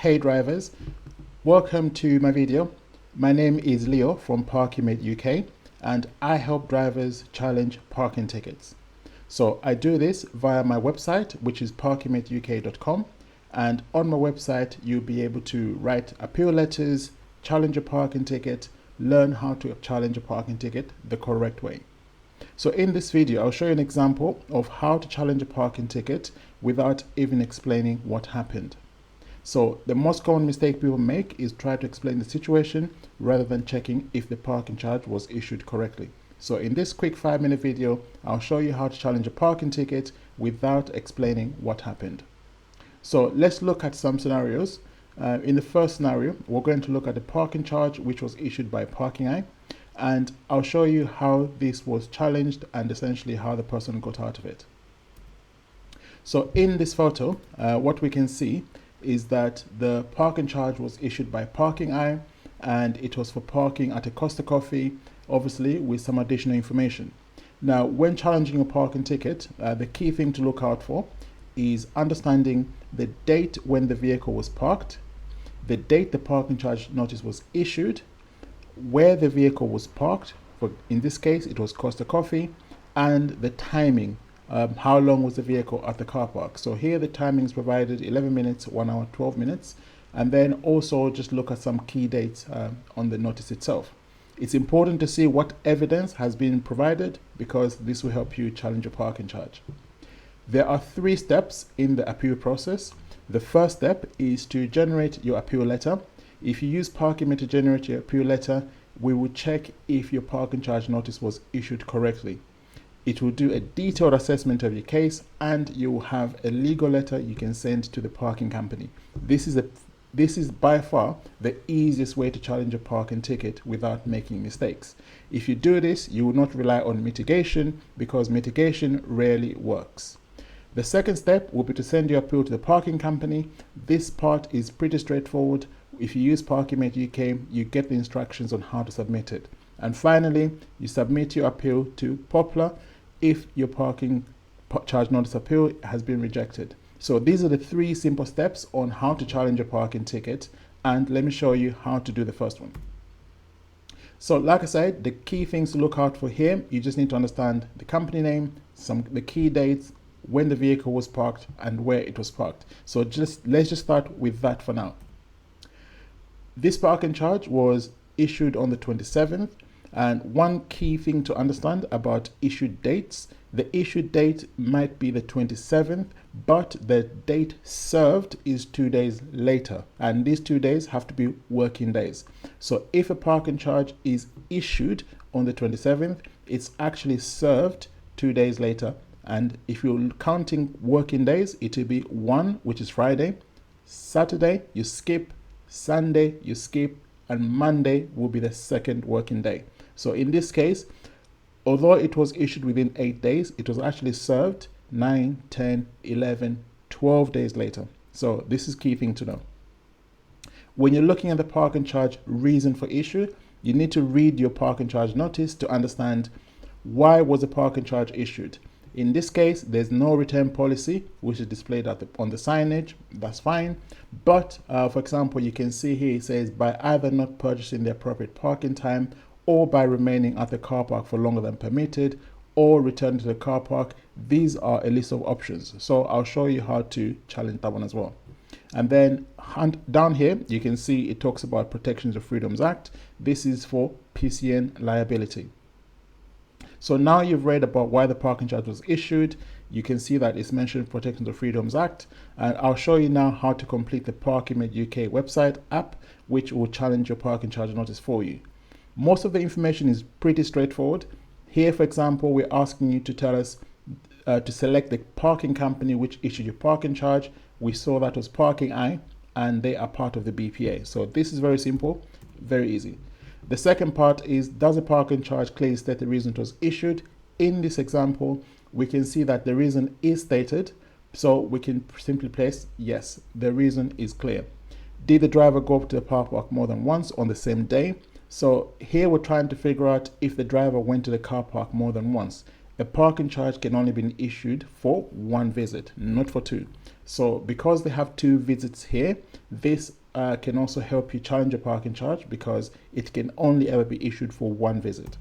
Hey drivers, welcome to my video. My name is Leo from ParkingMate UK and I help drivers challenge parking tickets. So I do this via my website, which is parkingmateuk.com, and on my website you'll be able to write appeal letters, challenge a parking ticket, learn how to challenge a parking ticket the correct way. So in this video I'll show you an example of how to challenge a parking ticket without even explaining what happened. So the most common mistake people make is try to explain the situation rather than checking if the parking charge was issued correctly. So in this quick 5-minute video, I'll show you how to challenge a parking ticket without explaining what happened. So let's look at some scenarios. In the first scenario, we're going to look at the parking charge which was issued by Parking Eye, and I'll show you how this was challenged and essentially how the person got out of it. So in this photo, what we can see is that the parking charge was issued by Parking Eye and it was for parking at a Costa Coffee, obviously with some additional information. Now, when challenging a parking ticket, the key thing to look out for is understanding the date when the vehicle was parked, the date the parking charge notice was issued, where the vehicle was parked, for in this case it was Costa Coffee, and the timing. How long was the vehicle at the car park? So here the timing is provided 11 minutes, 1 hour, 12 minutes. And then also just look at some key dates on the notice itself. It's important to see what evidence has been provided because this will help you challenge a parking charge. There are 3 steps in the appeal process. The first step is to generate your appeal letter. If you use ParkingMate to generate your appeal letter, we will check if your parking charge notice was issued correctly. It will do a detailed assessment of your case and you will have a legal letter you can send to the parking company. This is by far the easiest way to challenge a parking ticket without making mistakes. If you do this, you will not rely on mitigation because mitigation rarely works. The second step will be to send your appeal to the parking company. This part is pretty straightforward. If you use ParkingMate UK, you get the instructions on how to submit it. And finally, you submit your appeal to Poplar if your parking charge notice appeal has been rejected. So these are the 3 simple steps on how to challenge a parking ticket, and let me show you how to do the first one. So like I said, the key things to look out for here, you just need to understand the company name, the key dates, when the vehicle was parked and where it was parked. So let's just start with that for now. This parking charge was issued on the 27th. And one key thing to understand about issued dates, the issued date might be the 27th, but the date served is 2 days later. And these 2 days have to be working days. So if a parking charge is issued on the 27th, it's actually served 2 days later. And if you're counting working days, it will be 1, which is Friday, Saturday, you skip, Sunday, you skip, and Monday will be the 2nd working day. So in this case, although it was issued within 8 days, it was actually served 9, 10, 11, 12 days later. So this is key thing to know. When you're looking at the parking charge reason for issue, you need to read your parking charge notice to understand why was the parking charge issued. In this case, there's no return policy, which is displayed on the signage. That's fine. But for example, you can see here it says by either not purchasing the appropriate parking time or by remaining at the car park for longer than permitted, or return to the car park. These are a list of options. So I'll show you how to challenge that one as well. And then down here, you can see it talks about Protections of Freedoms Act. This is for PCN liability. So now you've read about why the parking charge was issued. You can see that it's mentioned Protections of Freedoms Act. And I'll show you now how to complete the ParkingMate UK website app, which will challenge your parking charge notice for you. Most of the information is pretty straightforward. Here, for example, we're asking you to tell us to select the parking company which issued your parking charge. We saw that was Parking Eye, and they are part of the BPA. So this is very simple, very easy. The second part is, does the parking charge clearly state the reason it was issued? In this example, we can see that the reason is stated, so we can simply place yes, the reason is clear. Did the driver go up to the car park more than once on the same day? So here we're trying to figure out if the driver went to the car park more than once. a parking charge can only be issued for one visit, not for two. So because they have two visits here, this can also help you challenge a parking charge because it can only ever be issued for one visit.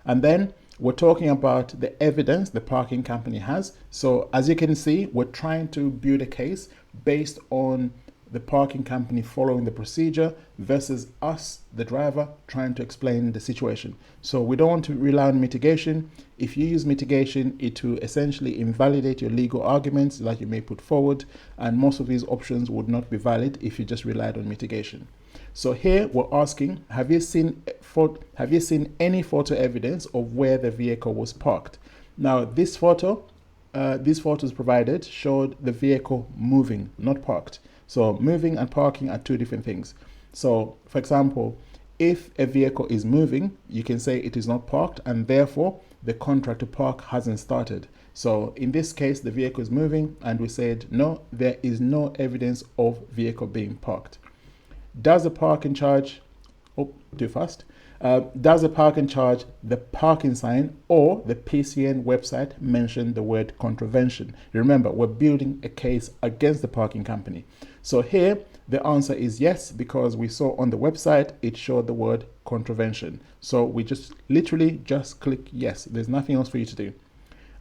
And then we're talking about the evidence the parking company has. So as you can see, we're trying to build a case based on the parking company following the procedure versus us, the driver, trying to explain the situation. So we don't want to rely on mitigation. If you use mitigation, it will essentially invalidate your legal arguments that you may put forward, and most of these options would not be valid if you just relied on mitigation. So here we're asking, have you seen any photo evidence of where the vehicle was parked? Now these photos provided showed the vehicle moving, not parked. So moving and parking are two different things. So for example, if a vehicle is moving, you can say it is not parked and therefore the contract to park hasn't started. So in this case, the vehicle is moving and we said, no, there is no evidence of vehicle being parked. Does the parking charge, does the parking charge, the parking sign or the PCN website mention the word contravention? Remember, we're building a case against the parking company. So here the answer is yes, because we saw on the website it showed the word contravention. So we just literally just click yes. There's nothing else for you to do.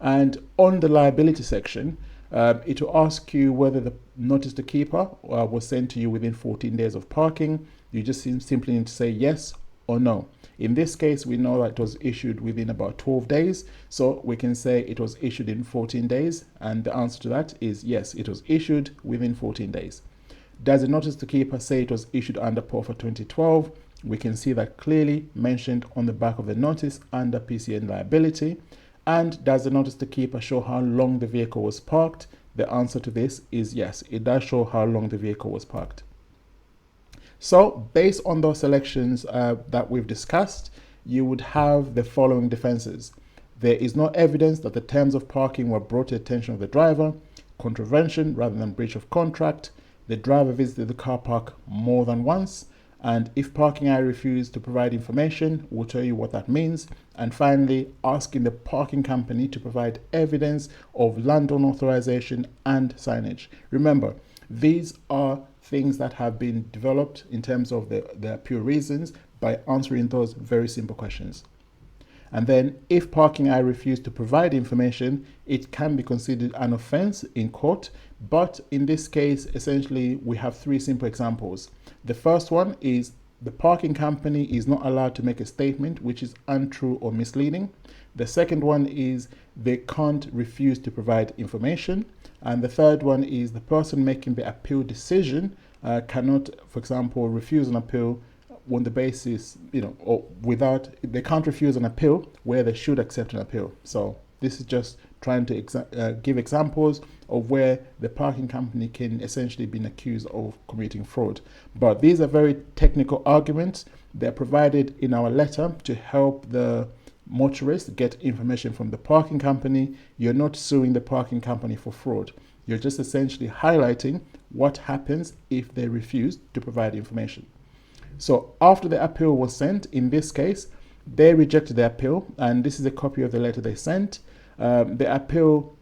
And on the liability section, it will ask you whether the notice to keeper was sent to you within 14 days of parking. You just simply need to say yes or no. In this case, we know that it was issued within about 12 days. So we can say it was issued in 14 days. And the answer to that is yes, it was issued within 14 days. Does the notice to keeper say it was issued under POFA 2012? We can see that clearly mentioned on the back of the notice under PCN liability. And does the notice to keeper show how long the vehicle was parked? The answer to this is yes, it does show how long the vehicle was parked. So based on those selections that we've discussed, you would have the following defenses. There is no evidence that the terms of parking were brought to the attention of the driver, contravention rather than breach of contract, the driver visited the car park more than once, and if parking area refused to provide information, we'll tell you what that means. And finally, asking the parking company to provide evidence of landowner authorization and signage. Remember, these are things that have been developed in terms of the appeal reasons by answering those very simple questions. And then if parking area refused to provide information, it can be considered an offense in court. But in this case, essentially, we have three simple examples. The first one is the parking company is not allowed to make a statement which is untrue or misleading. The second one is they can't refuse to provide information. And the third one is the person making the appeal decision cannot, for example, refuse an appeal on the basis, or they can't refuse an appeal where they should accept an appeal. So this is just trying to give examples of where the parking company can essentially be accused of committing fraud. But these are very technical arguments. They're provided in our letter to help the motorist get information from the parking company. You're not suing the parking company for fraud. You're just essentially highlighting what happens if they refuse to provide information. So after the appeal was sent, in this case, they rejected the appeal, and this is a copy of the letter they sent. The appeal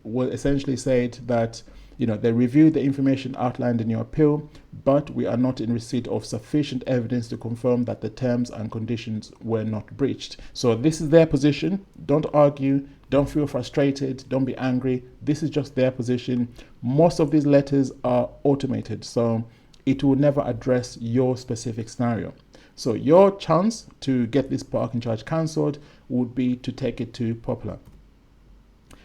was essentially said that they reviewed the information outlined in your appeal, but we are not in receipt of sufficient evidence to confirm that the terms and conditions were not breached. So this is their position. Don't argue. Don't feel frustrated. Don't be angry. This is just their position. Most of these letters are automated, so it will never address your specific scenario. So your chance to get this parking charge cancelled would be to take it to Popular.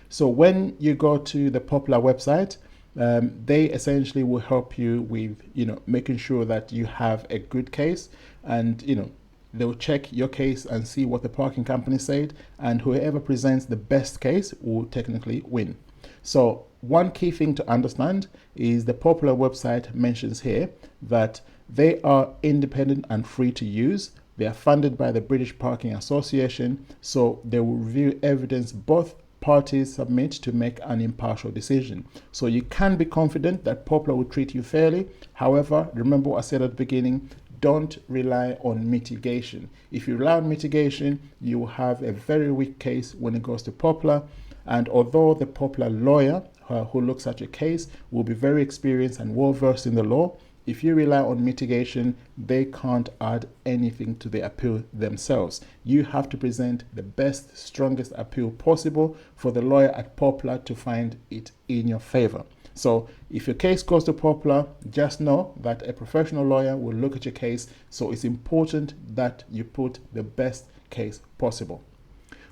So when you go to the Popular website, they essentially will help you with making sure that you have a good case, and they'll check your case and see what the parking company said, and whoever presents the best case will technically win. So one key thing to understand is the Popular website mentions here that they are independent and free to use. They are funded by the British Parking Association, so they will review evidence both parties submit to make an impartial decision. So you can be confident that Popular will treat you fairly. However, remember what I said at the beginning, don't rely on mitigation. If you rely on mitigation, you will have a very weak case when it goes to Poplar. And although the Poplar lawyer who looks at your case will be very experienced and well versed in the law, if you rely on mitigation, they can't add anything to the appeal themselves. You have to present the best, strongest appeal possible for the lawyer at Poplar to find it in your favor. So if your case goes to Poplar, just know that a professional lawyer will look at your case. So it's important that you put the best case possible.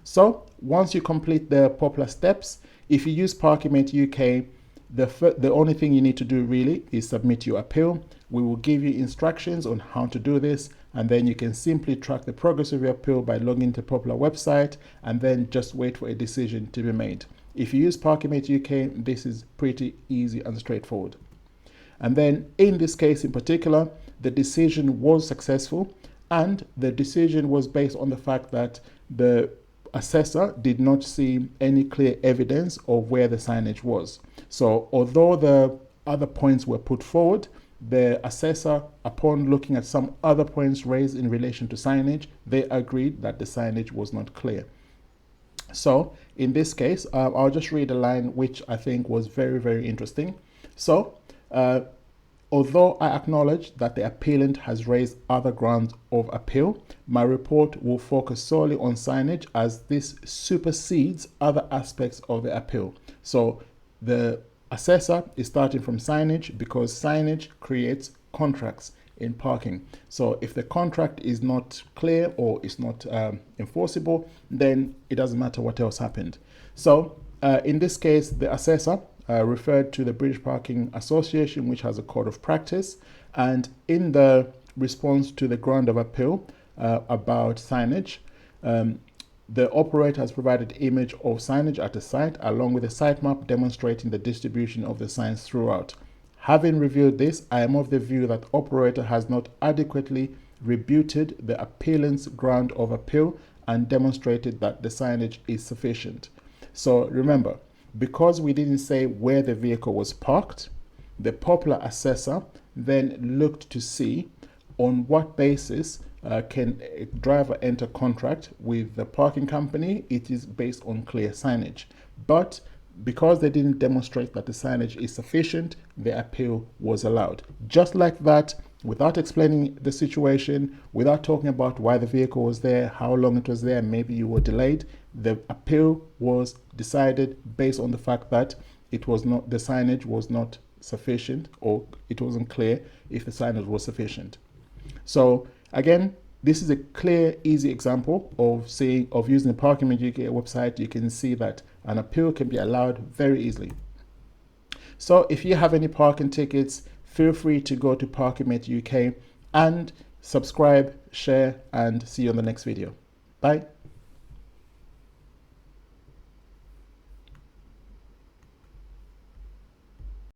So once you complete the Poplar steps, if you use Parkymate UK, the only thing you need to do really is submit your appeal. We will give you instructions on how to do this, and then you can simply track the progress of your appeal by logging to Poplar website and then just wait for a decision to be made. If you use Parkymate UK, this is pretty easy and straightforward. And then in this case in particular, the decision was successful, and the decision was based on the fact that the assessor did not see any clear evidence of where the signage was. So although the other points were put forward, the assessor, upon looking at some other points raised in relation to signage, they agreed that the signage was not clear. So in this case, I'll just read a line which I think was very, very interesting. So although I acknowledge that the appellant has raised other grounds of appeal, my report will focus solely on signage as this supersedes other aspects of the appeal. So the assessor is starting from signage because signage creates contracts in parking. So if the contract is not clear or is not enforceable, then it doesn't matter what else happened. So in this case, the assessor referred to the British Parking Association, which has a code of practice, and in the response to the ground of appeal about signage, the operator has provided image of signage at the site along with a site map demonstrating the distribution of the signs throughout. Having reviewed this, I am of the view that operator has not adequately rebutted the appellant's ground of appeal and demonstrated that the signage is sufficient. So remember, because we didn't say where the vehicle was parked, the Poplar assessor then looked to see on what basis can a driver enter contract with the parking company. It is based on clear signage. But because they didn't demonstrate that the signage is sufficient, the appeal was allowed. Just like that, without explaining the situation, without talking about why the vehicle was there, how long it was there, maybe you were delayed, the appeal was decided based on the fact that it was not, the signage was not sufficient, or it wasn't clear if the signage was sufficient. So again, this is a clear, easy example of using the Parkymate UK website. You can see that an appeal can be allowed very easily. So if you have any parking tickets, feel free to go to Parkymate UK and subscribe, share, and see you on the next video. Bye.